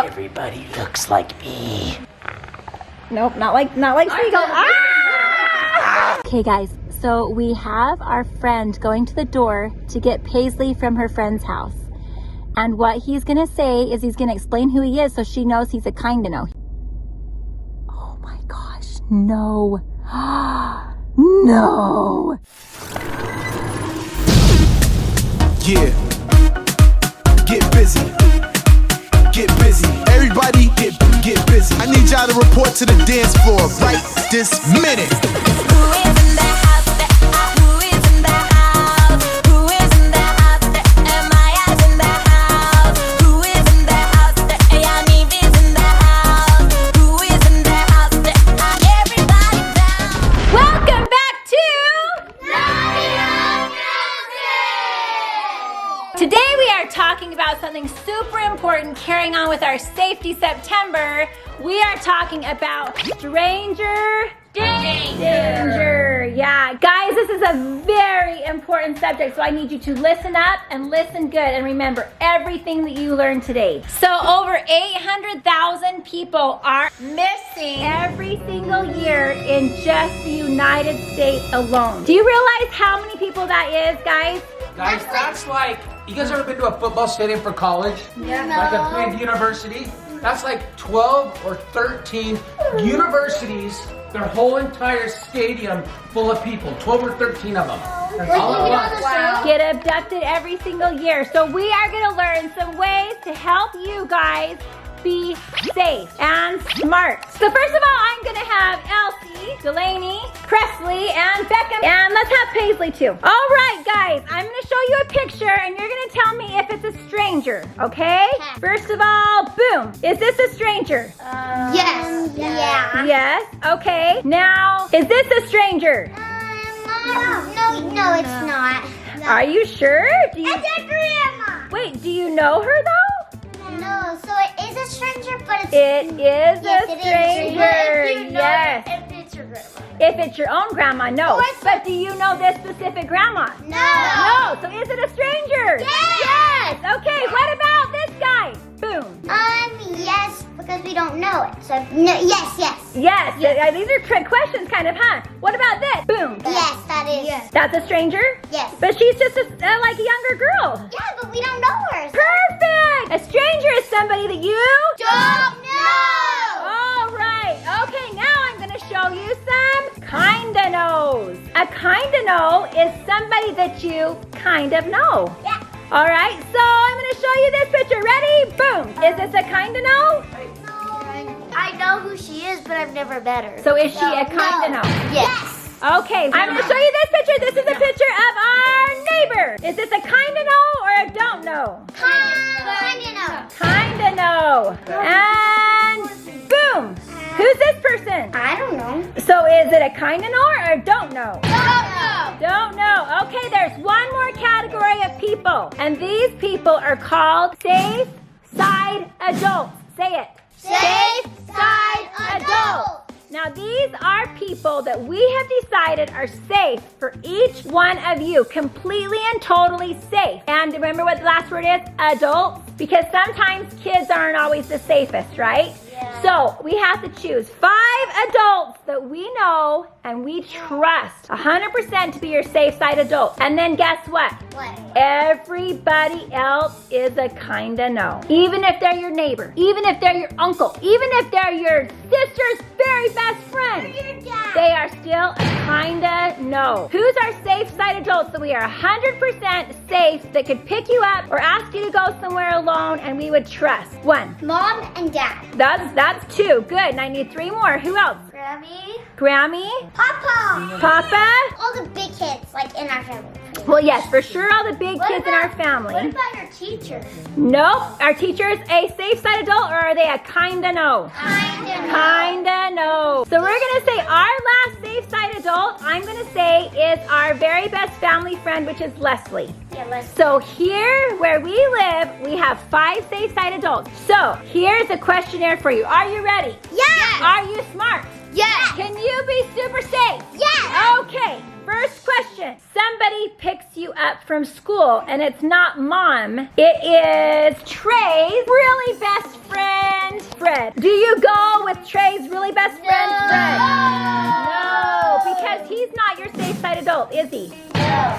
Everybody looks like me. Nope, not like Seagull. Ah! Okay guys, so we have our friend going to the door to get Paisley from her friend's house. And what he's gonna say is he's gonna explain who he is so she knows he's a kinda know. Oh my gosh, no. No. Yeah. Get busy. Get busy. Everybody get busy. I need y'all to report to the dance floor right this minute. Who is in the house? Who is in the house? Who is in the house? Am I in the house? Who is in the house? Yaniv is in the house. Who is in the house? Everybody down. Welcome back to Today we are talking about something super important carrying on with our Safety September. We are talking about stranger danger. Yeah, guys, this is a very important subject, so I need you to listen up and listen good and remember everything that you learned today. So over 800,000 people are missing every single year in just the United States alone. Do you realize how many people that is, guys? Guys, that's like, you guys ever been to a football stadium for college? Yeah. Like a big university? That's like 12 or 13 universities, their whole entire stadium full of people, 12 or 13 of them. That's all it was. Wow. Get abducted every single year. So we are gonna learn some ways to help you guys be safe and smart. So first of all, I'm gonna have Elsie, Delaney, Presley, and Beckham, and let's have Paisley too. All right, guys, I'm gonna show you a picture and you're gonna tell me if it's a stranger, okay? First of all, boom, is this a stranger? Yes. Yeah. Yes, okay. Now, is this a stranger? No, it's not. Are you sure? Do you... It's a grandma. Wait, do you know her though? No, so it is a stranger, but it's... It is a stranger, If you know yes. If it's your grandma. If it's your own grandma, no. Or it's But do you know this specific grandma? No. No, so is it a stranger? Yes. Yes, okay, what about this guy? Boom. Yes, because we don't know it. So, no, yes. Yes, these are trick questions kind of, huh? What about this? Boom. Yes, that is. Yes. That's a stranger? Yes. But she's just like a younger girl. Yeah, but we don't know her. So. Perfect! A stranger is somebody that you Don't know. All right. Okay, now I'm going to show you some kinda knows. A kinda know is somebody that you kind of know. Yeah. All right, so I'm going to show you this picture. Ready? Boom. Is this a kinda know? I know who she is, but I've never met her. So is she a kinda know? Yes. Okay, I'm going to show you this picture. This is a picture of our neighbor. Is this a kinda know or a don't know? Kinda know. Kinda know. And boom. Who's this person? I don't know. So is it a kinda know or a don't know? Don't know. Don't know. Okay, there's one more category of people. And these people are called safe side adults. Say it. Safe side adults. Now these are people that we have decided are safe for each one of you. Completely and totally safe. And remember what the last word is? Adults. Because sometimes kids aren't always the safest, right? Yeah. So we have to choose 5 adults that we know and we trust 100% to be your safe side adult. And then guess what? What? Everybody else is a kinda know. Even if they're your neighbor, even if they're your uncle, even if they're your sister's very best friend, Or your dad. they are still a kinda know. Who's our safe side adults that we are 100% safe that could pick you up or ask you to go somewhere alone and we would trust? 1. Mom and Dad. That's 2. Good. And I need 3 more. Who else? Grammy? Papa. Papa? All the big kids, like, in our family. Well, yes, for sure all the big kids in our family. What about your teacher? Nope. Our teacher is a safe side adult or are they a kinda know? Kinda know. So we're gonna say our last safe side adult, I'm gonna say is our very best family friend, which is Leslie. Yeah, Leslie. So here where we live, we have 5 safe side adults. So here's a questionnaire for you. Are you ready? Yes. Are you smart? Yes. Can you be super safe? Yes. Okay. First question. Somebody picks you up from school and it's not mom. It is Trey's really best friend. good. Do you go with Trey's really best friend, Fred? No, because he's not your safe side adult, is he?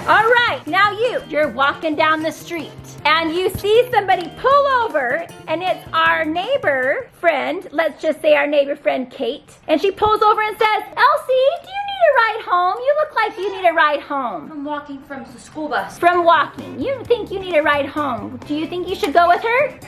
All right, now you're walking down the street and you see somebody pull over, and it's our neighbor friend, let's just say our neighbor friend Kate, and she pulls over and says, Elsie, do you need a ride home? You look like you need a ride home. From walking from the school bus. From walking. You think you need a ride home. Do you think you should go with her?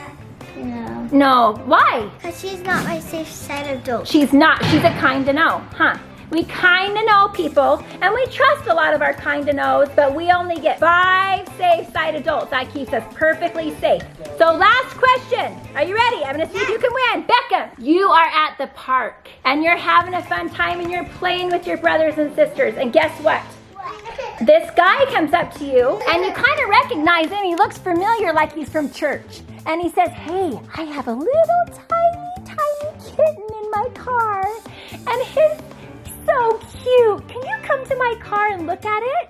No. No. Why? Because she's not my safe side adult. She's not. She's a kind to know, huh? We kind of know people, and we trust a lot of our kind to knows, but we only get 5 safe side adults. That keeps us perfectly safe. So last question. Are you ready? I'm gonna see if you can win. Becca, you are at the park, and you're having a fun time, and you're playing with your brothers and sisters, and guess what? This guy comes up to you, and you kind of recognize him. He looks familiar, like he's from church. And he says, hey, I have a little tiny kitten in my car, and he's so cute. Can you come to my car and look at it?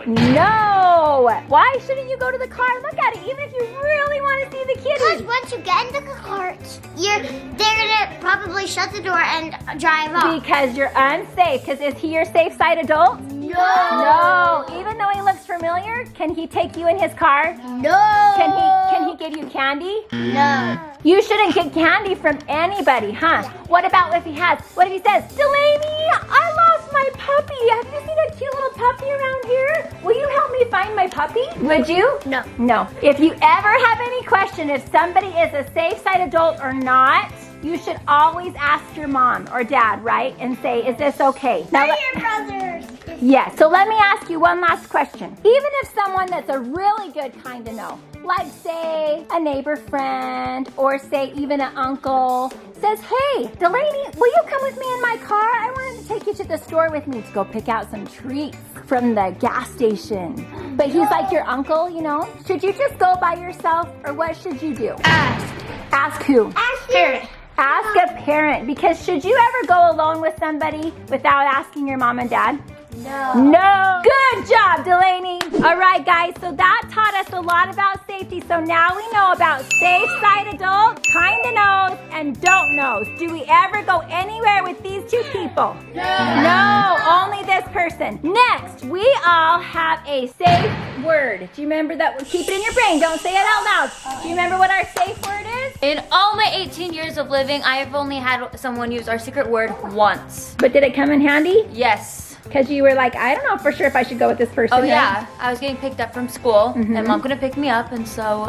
No. Why shouldn't you go to the car and look at it, even if you really want to see the Because kitty? once you get in the cart, they're gonna probably shut the door and drive off. Because you're unsafe. Because is he your safe side adult? No. Even though he looks familiar, can he take you in his car? No. Can he give you candy? No. You shouldn't get candy from anybody, huh? What about if he has? What if he says, Delaney, I lost my puppy. Have you seen a cute little puppy around here? Will you help me find my puppy? Would you? No. No. If you ever have any question if somebody is a safe side adult or not, you should always ask your mom or dad, right? And say, is this okay? Now, Your brothers. yes, so let me ask you one last question. Even if someone that's a really good kind to know, like say a neighbor friend or say even an uncle, says, hey, Delaney, will you come with me in my car? I wanted to take you to the store with me to go pick out some treats from the gas station. But he's like your uncle, you know? Should you just go by yourself or what should you do? Ask. Ask who? Ask parent. Ask a parent, because should you ever go alone with somebody without asking your mom and dad? No. No. Good job, Delaney. All right, guys, so that taught us a lot about safety. So now we know about safe side adult, kind of knows, and don't knows. Do we ever go anywhere with these 2 people? No, only this person. Next, we all have a safe word. Do you remember that? Keep it in your brain. Don't say it out loud. Do you remember what our safe word is? In all my 18 years of living, I have only had someone use our secret word once. But did it come in handy? Yes. Because you were like, I don't know for sure if I should go with this person. Oh right? yeah, I was getting picked up from school, and mom couldn't pick me up, and so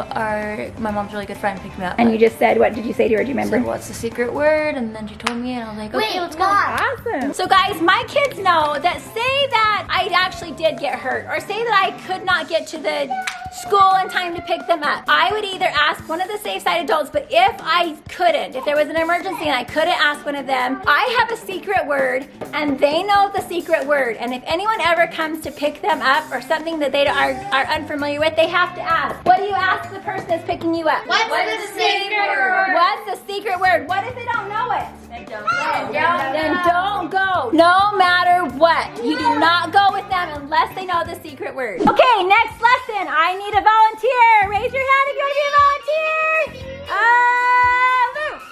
my mom's really good friend picked me up. And you just said, what did you say to her? Do you I remember? said, what's the secret word? And then she told me, and I was like, okay, let's go. Awesome. So guys, my kids know that say that I actually did get hurt, or say that I could not get to the school in time to pick them up. I would either ask one of the safe side adults, but if I couldn't, if there was an emergency and I couldn't ask one of them, I have a secret word and they know the secret word. And if anyone ever comes to pick them up or something that they are unfamiliar with, they have to ask. What do you ask the person that's picking you up? What's the secret word? What's the secret word? What if they don't know it? Then don't go. No matter what. You do not go with them unless they know the secret word. Okay, next lesson. I need a volunteer. Raise your hand if you want to be a volunteer. Luke.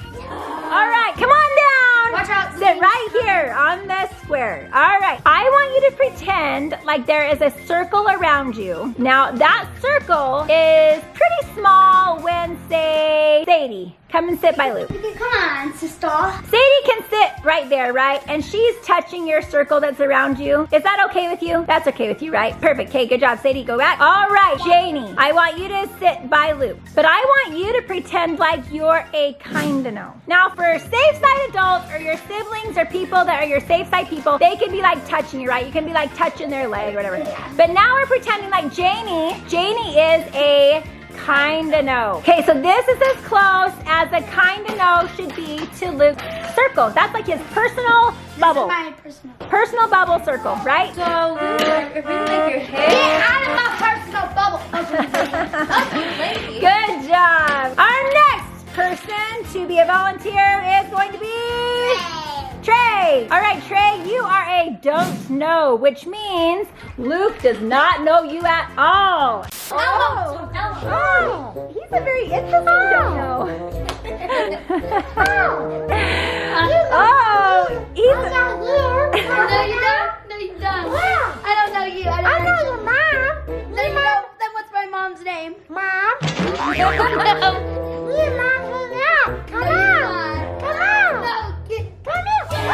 All right, come on down. Watch out. Sit right here on the square. All right. I want you to pretend like there is a circle around you. Now, that circle is pretty small when, say, Sadie. Come and sit by Luke. Come on, sister. Sadie can sit right there, right? And she's touching your circle that's around you. Is that okay with you? That's okay with you, right? Perfect. Okay, good job, Sadie. Go back. All right, Janie, I want you to sit by Luke. But I want you to pretend like you're a kind-to-know. Now, for safe side adults or your siblings or people that are your safe side people, they can be like touching you, right? You can be like touching their leg or whatever. But now we're pretending like Janie is a kind-to-know. Okay, so this is as close as a kind-to-know should be to Luke's circle. That's like his personal bubble. My personal. Personal bubble circle, right? So, Luke, I really like your hair. Get out of my personal bubble. Good job. Our next person to be a volunteer is going to be Trey. All right, Trey, you are a don't know, which means Luke does not know you at all. Oh, he's a very interesting don't know. Oh, he's I'm not here. No, you don't. No, you don't. Wow. I don't know you. I I don't know know your mom. No, you don't. Then what's my mom's name? Mom. No. Me and mom hang out. Come No, on. you're not. Come on. No, get. Come here.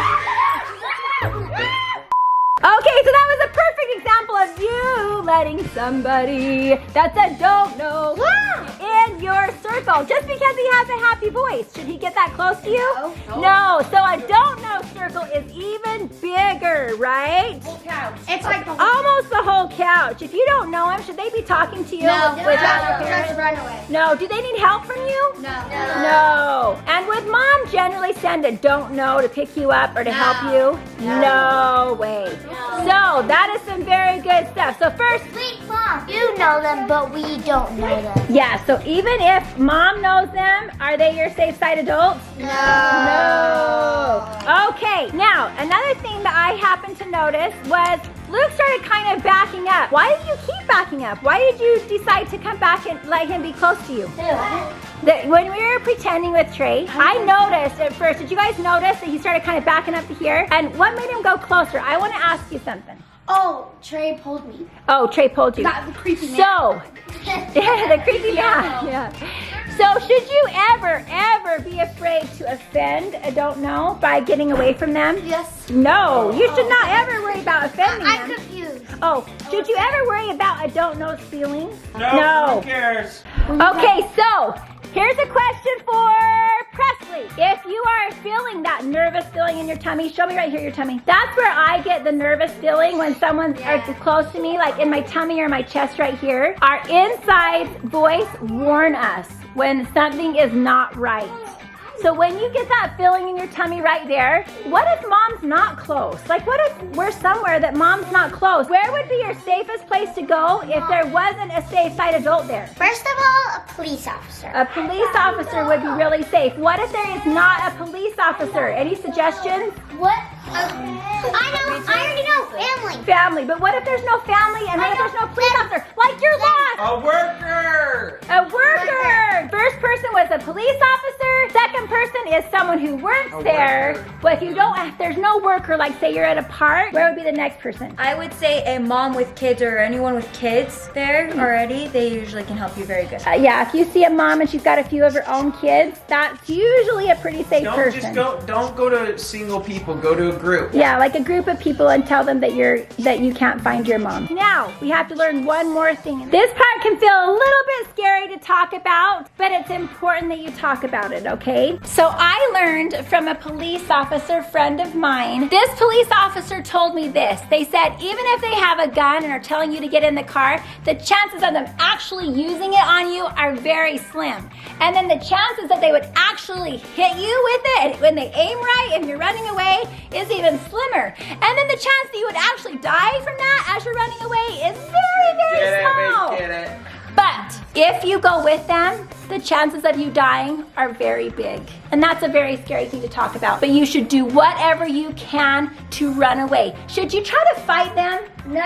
Okay, so that was a perfect example of you letting somebody that's a don't know in your circle. Just because he has a happy voice, should he get that close to you? No. So a don't know circle is even bigger, right? It's like Almost the whole couch. If you don't know him, should they be talking to you without a parent? just run away. No. Do they need help from you? No. No. And would mom generally send a don't know to pick you up or to help you? No way. So that is some very good stuff. So first, Wait, Mom. You know them, but we don't know them. yeah, so even if mom knows them, are they your safe side adults? No. Okay, now another thing that I happened to notice was Luke started kind of backing up. Why did you keep backing up? Why did you decide to come back and let him be close to you? When we were pretending with Trey, I noticed at first, did you guys notice that he started kind of backing up to here? And what made him go closer? I want to ask you something. Oh, Trey pulled me. Oh, Trey pulled you. Got the creepy man. So, the creepy man. Yeah. So, should you ever be afraid to offend a don't know by getting away from them? Yes. No, you should not ever worry about offending I'm them. confused. Oh, should you ever worry about a don't know's feelings? No. Who cares? Okay, so here's a question for Presley. If you are feeling that nervous feeling in your tummy, show me right here your tummy. That's where I get the nervous feeling when someone's close to me, like in my tummy or my chest right here. Our inside voice warn us when something is not right. So when you get that feeling in your tummy right there, what if mom's not close? Like what if we're somewhere that mom's not close? Where would be your safest place to go if there wasn't a safe side adult there? First of all, a police officer. A police officer would be really safe. What if there is not a police officer? Any suggestions? What? I already know. Family. Family. But what if there's no family and what if there's no police officer? Like you're lost. A worker. A worker. First person was a police officer. Second person is someone who works there. But if there's no worker, like say you're at a park, where would be the next person? I would say a mom with kids or anyone with kids there already. They usually can help you very good. Yeah, if you see a mom and she's got a few of her own kids, that's usually a pretty safe person. Don't go to single people. Go to a group. Yeah, like a group of people and tell them that you can't find your mom. Now, we have to learn one more thing. This part can feel a little bit scary to talk about, but it's important that you talk about it, okay? So I learned from a police officer friend of mine. This police officer told me this. They said even if they have a gun and are telling you to get in the car, the chances of them actually using it on you are very slim. And then the chances that they would actually hit you with it when they aim right and you're running away is even slimmer. And then the chance that you would actually die from that as you're running away is very, very small. Get it. But if you go with them, the chances of you dying are very big. And that's a very scary thing to talk about. But you should do whatever you can to run away. Should you try to fight them? No.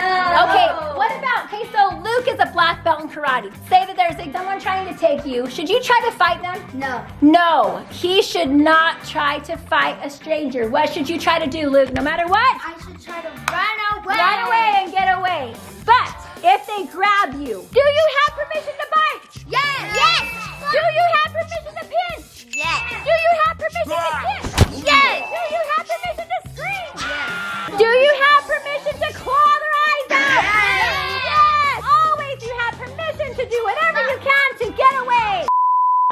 Okay, so Luke is a black belt in karate. Say that there's someone trying to take you. Should you try to fight them? No. No, he should not try to fight a stranger. What should you try to do, Luke, no matter what? I should try to run away. Run away and get away. But if they grab you, do you have permission to bite? Yes. Yes. Do you have permission to pinch? Yes. Do you have permission to kick? Yes. Do you have permission to scream? Yes. Do you have permission to claw their eyes out? Yes. Always you have permission to do whatever you can to get away.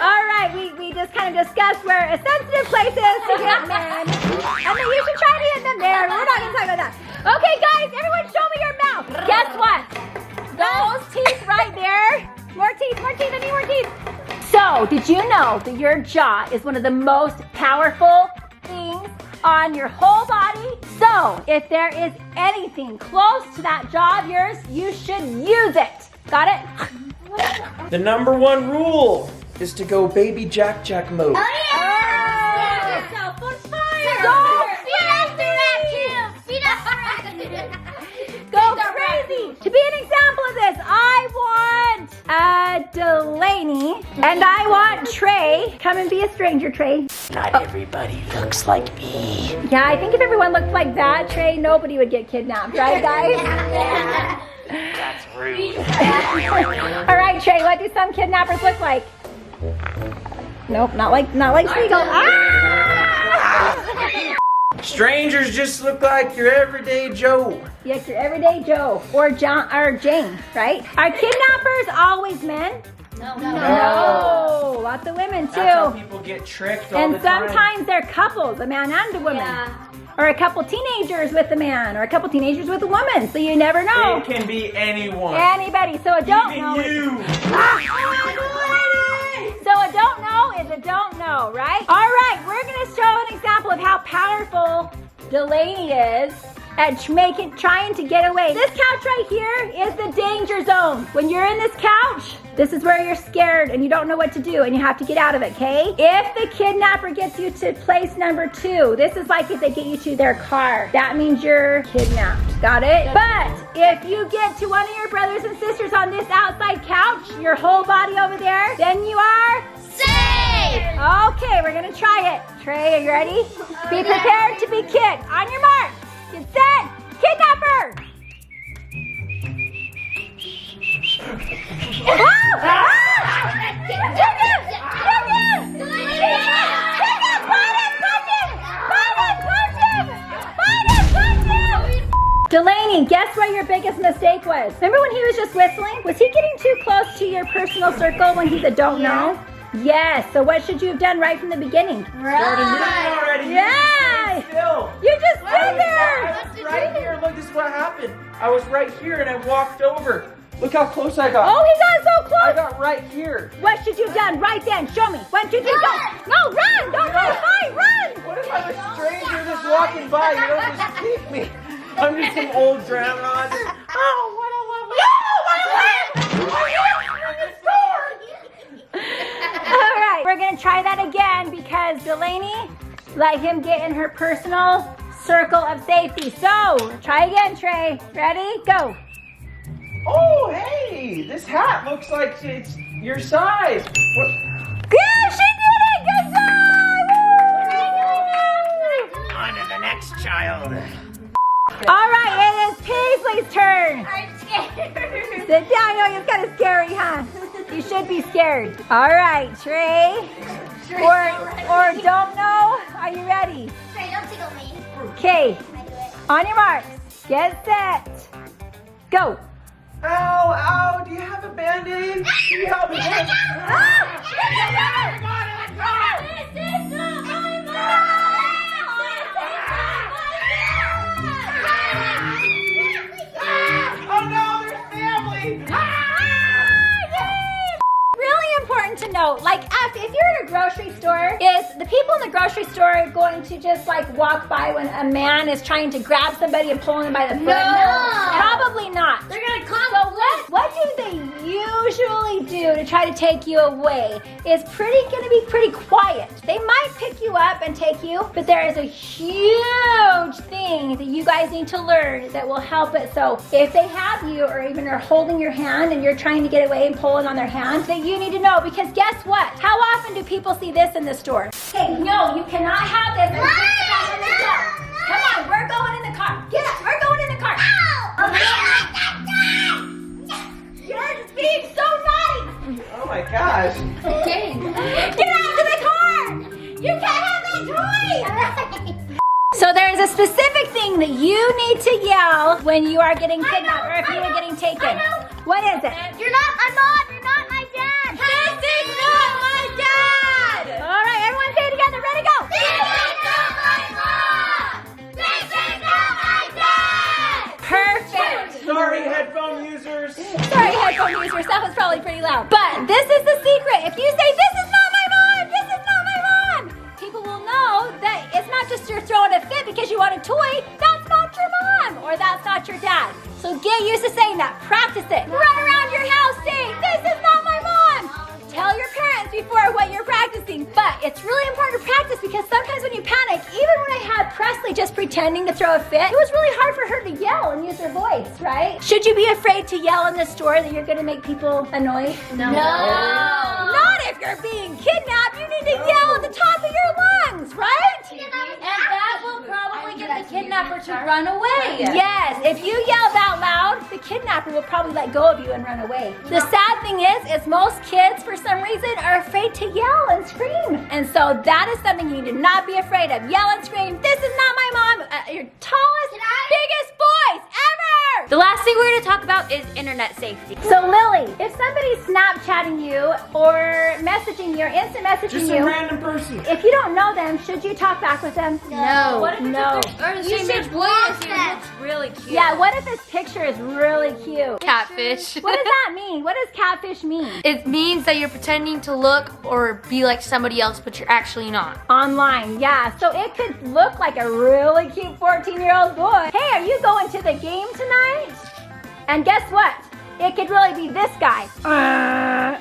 All right, we just kind of discussed where a sensitive place is to hit men. And then you should try to hit them there. We're not going to talk about that. Okay, guys, everyone show me your mouth. Guess what? Those teeth right there. More teeth, I need more teeth. So, did you know that your jaw is one of the most powerful things on your whole body? So, if there is anything close to that jaw of yours, you should use it. Got it? The number one rule is to go baby Jack Jack mode. Set yourself on fire. Go Go crazy. To be an example of this, I want Delaney. And I want Trey. Come and be a stranger, Trey. Not everybody looks like me. Yeah, I think if everyone looked like that, Trey, nobody would get kidnapped, right, guys? That's rude. All right, Trey, what do some kidnappers look like? Nope, not like Seagull. Ah! Strangers just look like your everyday Joe. Yes, your everyday Joe or John or Jane, right? Are kidnappers always men? No, lots of women too. That's how people get tricked all And the time. sometimes they're couples, a man and a woman. Or a couple teenagers with a man, or a couple teenagers with a woman. So you never know. It can be anyone. Anybody. So a don't Even know. you. So a don't know is a don't know, right? All right, we're gonna show an example of how powerful Delaney is at trying to get away. This couch right here is the danger zone. When you're in this couch, this is where you're scared and you don't know what to do and you have to get out of it, okay? If the kidnapper gets you to place number 2, this is like if they get you to their car. That means you're kidnapped, got it? But if you get to one of your brothers and sisters on this outside couch, your whole body over there, then you are Safe! okay, we're gonna try it. Trey, are you ready? Be prepared to be kicked. On your mark. Get set. Kidnapper. Delaney, guess what your biggest mistake was? Remember when he was just whistling? Was he getting too close to your personal circle when he's a don't know? Yes, so what should you have done right from the beginning? Started moving already. Yeah. Still. You just stood I there! was right here. Look, this is what happened. I was right here and I walked over. Look how close I got. Oh, he got so I close! got right here. What should you have done right then? Show me. 1, 2, 3, go! No, run! Don't try to fight, run! What if I'm a stranger just walking by? You don't just kick me. I'm just some old grandma. Oh, what a lovely. All right, we're gonna try that again because Delaney let him get in her personal circle of safety. So, try again, Trey. Ready? Go. Oh, hey, this hat looks like it's your size. What? Yeah, she did it! Good job! Woo! On to the next child. All right, it is Paisley's turn. I'm scared. Sit down. I know it's kind of scary, huh? You should be scared. All right, Trey. Or don't know. Are you ready? Trey, don't tickle me. Okay. I do it. On your marks. Get set. Go. Ow, ow, do you have a Band-Aid? Can you help me? Oh no, there's family! Really important to note, like if you're at a grocery store, is the people in the grocery store going to just like walk by when a man is trying to grab somebody and pull them by the foot? No. Probably not. They're gonna come. So what do they usually do to try to take you away? Is gonna be pretty quiet. They might pick you up and take you, but there is a huge thing that you guys need to learn that will help it. So if they have you or even are holding your hand and you're trying to get away and pulling on their hand, that you need to know, because guess what? How often do people see this in the store? Hey, no, you cannot have this. Come on, we're going in the car. Get up, we're going in the car. You're just being so naughty. Oh my gosh. Okay. Get out of the car! You can't have that toy! So there's a specific thing that you need to yell when you are getting kidnapped or if you are getting taken. What is it? You're not my mom. You're not my dad. This is not my dad! All right, everyone say it together. Ready, go! This is not my mom. This is not my dad. Perfect. Sorry, headphone users. Sorry, headphone users. That was probably pretty loud. But this is the secret. If you say, this is not my mom, this is not my mom, people will know that it's not just you're throwing a fit because you want a toy. That's not your mom or that's not your dad. So get used to saying that. Practice it. Run around your house saying, this is not my mom. Tell your parents before what you're practicing. But it's really important to practice because sometimes when you panic, even when I had press honestly just pretending to throw a fit. It was really hard for her to yell and use her voice, right? Should you be afraid to yell in the store that you're gonna make people annoyed? No. Not if you're being kidnapped. You need to yell at the top of your lungs, right? And that will probably get the kidnapper to run away. Yes, if you yell that loud, the kidnapper will probably let go of you and run away. The sad thing is most kids, for some reason, are afraid to yell and scream. And so that is something you need to not be afraid of. Yell and scream, this is not my mom. Your tallest, biggest voice ever. The last thing we're going to talk about is internet safety. So Lily, if somebody's Snapchatting you or messaging you or instant messaging Just you, a random person. if you don't know them, should you talk back with them? No. What if No. it's or the You same should age boy block as you? them. It's really cute. Yeah, what if this picture is really cute? Catfish. What does that mean? What does catfish mean? It means that you're pretending to look or be like somebody else, but you're actually not. Online, yeah. So it could look like a really cute 14-year-old boy. Hey, are you going to the game tonight? And guess what? It could really be this guy.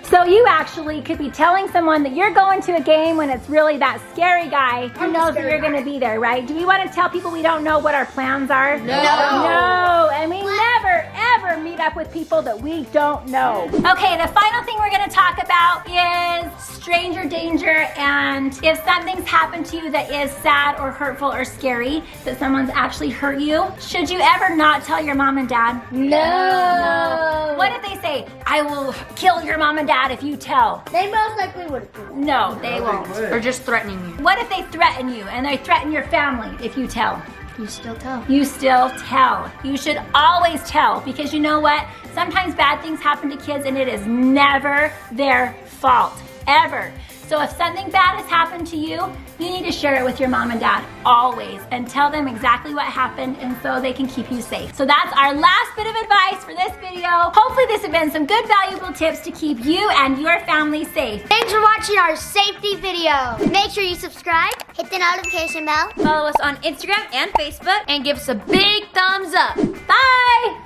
So you actually could be telling someone that you're going to a game when it's really that scary guy who knows that you're going to be there, right? Do we want to tell people we don't know what our plans are? No. No, and we never, ever meet up with people that we don't know. Okay, the final thing we're going to talk about is stranger danger, and if something's happened to you that is sad or hurtful or scary, that someone's actually hurt you, should you ever not tell your mom and dad? No. What if they say, I will kill your mom and dad if you tell? They most likely would. No, they won't. Or just threatening you. What if they threaten you and they threaten your family if you tell? You still tell. You still tell. You should always tell, because you know what? Sometimes bad things happen to kids and it is never their fault, ever. So if something bad has happened to you, you need to share it with your mom and dad always and tell them exactly what happened, and so they can keep you safe. So that's our last bit of advice for this video. Hopefully this has been some good valuable tips to keep you and your family safe. Thanks for watching our safety video. Make sure you subscribe, hit the notification bell. Follow us on Instagram and Facebook and give us a big thumbs up. Bye!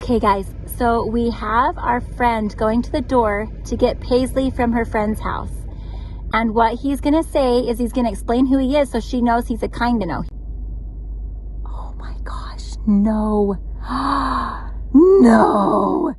Okay guys, so we have our friend going to the door to get Paisley from her friend's house. And what he's gonna say is he's gonna explain who he is so she knows he's a kind to know. Oh my gosh, no. No!